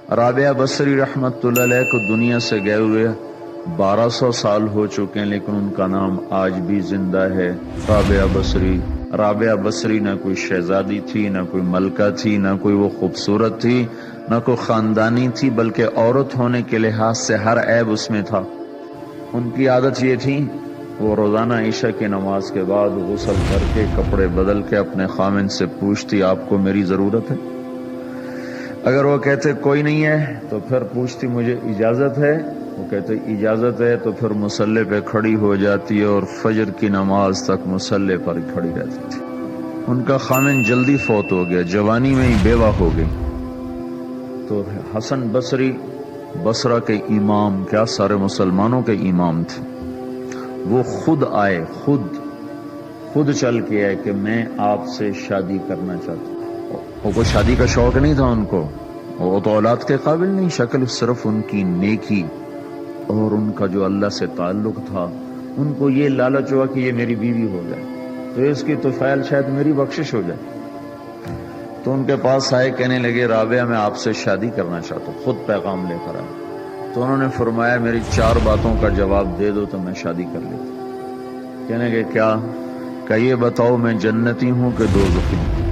رابعہ بصری رحمت اللہ علیہ کو دنیا سے گئے ہوئے 1200 سال ہو چکے ہیں، لیکن ان کا نام آج بھی زندہ ہے، رابعہ بصری۔ رابعہ بصری نہ کوئی شہزادی تھی، نہ کوئی ملکہ تھی، نہ کوئی وہ خوبصورت تھی، نہ کوئی خاندانی تھی، بلکہ عورت ہونے کے لحاظ سے ہر عیب اس میں تھا۔ ان کی عادت یہ تھی، وہ روزانہ عشاء کی نماز کے بعد غسل کر کے کپڑے بدل کے اپنے خامن سے پوچھتی آپ کو میری ضرورت ہے؟ اگر وہ کہتے کوئی نہیں ہے تو پھر پوچھتی مجھے اجازت ہے؟ وہ کہتے اجازت ہے تو پھر مصلی پہ کھڑی ہو جاتی اور فجر کی نماز تک مصلی پر کھڑی رہتی تھی۔ ان کا خامن جلدی فوت ہو گیا، جوانی میں ہی بیوہ ہو گئی۔ تو حسن بصری بصرہ کے امام، کیا سارے مسلمانوں کے امام تھے، وہ خود آئے، خود چل کے آئے کہ میں آپ سے شادی کرنا چاہتا ہوں۔ وہ کوئی شادی کا شوق نہیں تھا ان کو، وہ تو اولاد کے قابل نہیں، شکل صرف ان کی نیکی اور ان کا جو اللہ سے تعلق تھا، ان کو یہ لالچ ہوا کہ یہ میری بیوی ہو جائے تو اس کی طفیل شاید میری بخشش ہو جائے۔ تو ان کے پاس آئے، کہنے لگے رابعہ میں آپ سے شادی کرنا چاہتا ہوں، خود پیغام لے کر آئے۔ تو انہوں نے فرمایا میری 4 باتوں کا جواب دے دو تو میں شادی کر لیتا۔ کہنے لگے کیا؟ کہ یہ بتاؤ میں جنتی ہوں کہ دوزخی ہوں؟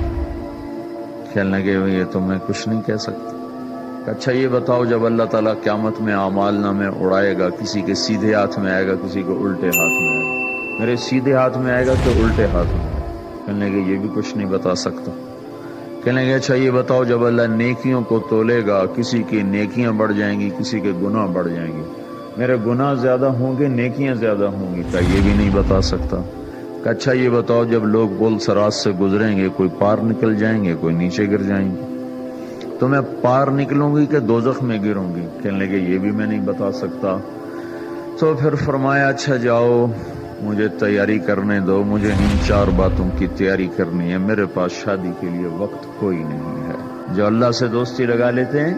کہنے لگے یہ تو میں کچھ نہیں کہہ سکتا۔ اچھا یہ بتاؤ جب اللہ تعالیٰ قیامت میں اعمال نامے اڑائے گا، کسی کے سیدھے ہاتھ میں آئے گا، کسی کو الٹے ہاتھ میں آئے گا، میرے سیدھے ہاتھ میں آئے گا کہ الٹے ہاتھ میں آئے گا؟ کہنے لگے یہ بھی کچھ نہیں بتا سکتا۔ کہنے لگے اچھا یہ بتاؤ جب اللہ نیکیوں کو تولے گا، کسی کی نیکیاں بڑھ جائیں گی، کسی کے گناہ بڑھ جائیں گے، میرے گناہ زیادہ ہوں گے نیکیاں زیادہ ہوں گی؟ کہ یہ بھی نہیں بتا سکتا۔ کہ اچھا یہ بتاؤ جب لوگ پل صراط سے گزریں گے، کوئی پار نکل جائیں گے، کوئی نیچے گر جائیں گے، تو میں پار نکلوں گی کہ دوزخ میں گروں گی؟ کہنے لگے یہ بھی میں نہیں بتا سکتا۔ تو پھر فرمایا اچھا جاؤ مجھے تیاری کرنے دو، مجھے ان 4 باتوں کی تیاری کرنی ہے، میرے پاس شادی کے لیے وقت کوئی نہیں ہے۔ جو اللہ سے دوستی لگا لیتے ہیں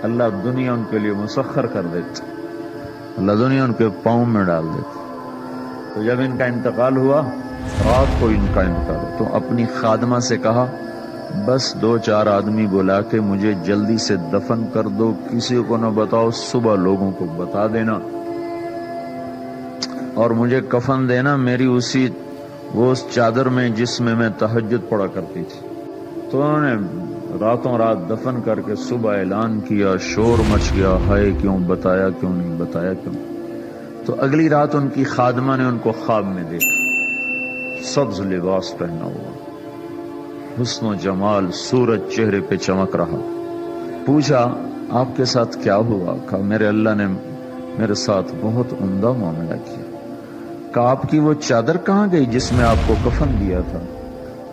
اللہ دنیا ان کے لیے مسخر کر دیتے، اللہ دنیا ان کے پاؤں میں ڈال دیتے۔ تو جب ان کا انتقال ہوا، رات کو ان کا انتقال ہوا، تو اپنی خادمہ سے کہا بس 2-4 آدمی بلا کے مجھے جلدی سے دفن کر دو، کسی کو نہ بتاؤ، صبح لوگوں کو بتا دینا، اور مجھے کفن دینا میری اس چادر میں جس میں میں تہجد پڑھا کرتی تھی۔ تو انہوں نے راتوں رات دفن کر کے صبح اعلان کیا، شور مچ گیا، ہائے کیوں بتایا، کیوں نہیں بتایا، کیوں؟ تو اگلی رات ان کی خادمہ نے ان کو خواب میں دیکھا، سبز لباس پہنا ہوا، حسن و جمال، سورج چہرے پہ چمک رہا۔ پوچھا آپ کے ساتھ کیا ہوا؟ کہا میرے اللہ نے میرے ساتھ بہت عمدہ معاملہ کیا۔ کہا آپ کی وہ چادر کہاں گئی جس میں آپ کو کفن دیا تھا؟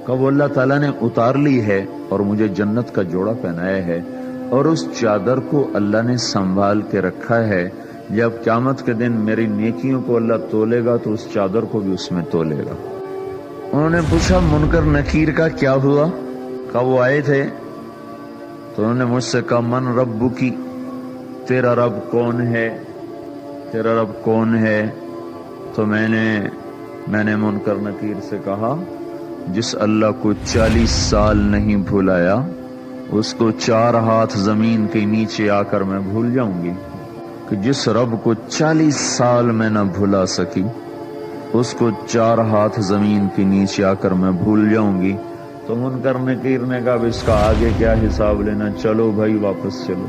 کہا وہ اللہ تعالیٰ نے اتار لی ہے اور مجھے جنت کا جوڑا پہنایا ہے، اور اس چادر کو اللہ نے سنبھال کے رکھا ہے، جب قیامت کے دن میری نیکیوں کو اللہ تولے گا تو اس چادر کو بھی اس میں تولے گا۔ انہوں نے پوچھا منکر نکیر کا کیا ہوا؟ کہا وہ آئے تھے تو انہوں نے مجھ سے کہا من ربکی، تیرا رب کون ہے، تیرا رب کون ہے؟ تو میں نے منکر نکیر سے کہا جس اللہ کو 40 سال نہیں بھلایا اس کو 4 ہاتھ زمین کے نیچے آ کر میں بھول جاؤں گی؟ کہ جس رب کو 40 سال میں نہ بھلا سکی اس کو 4 ہاتھ زمین کے نیچے آ کر میں بھول جاؤں گی؟ تو منکر نکیر نے کہا اس کا آگے کیا حساب لینا، چلو بھائی واپس چلو۔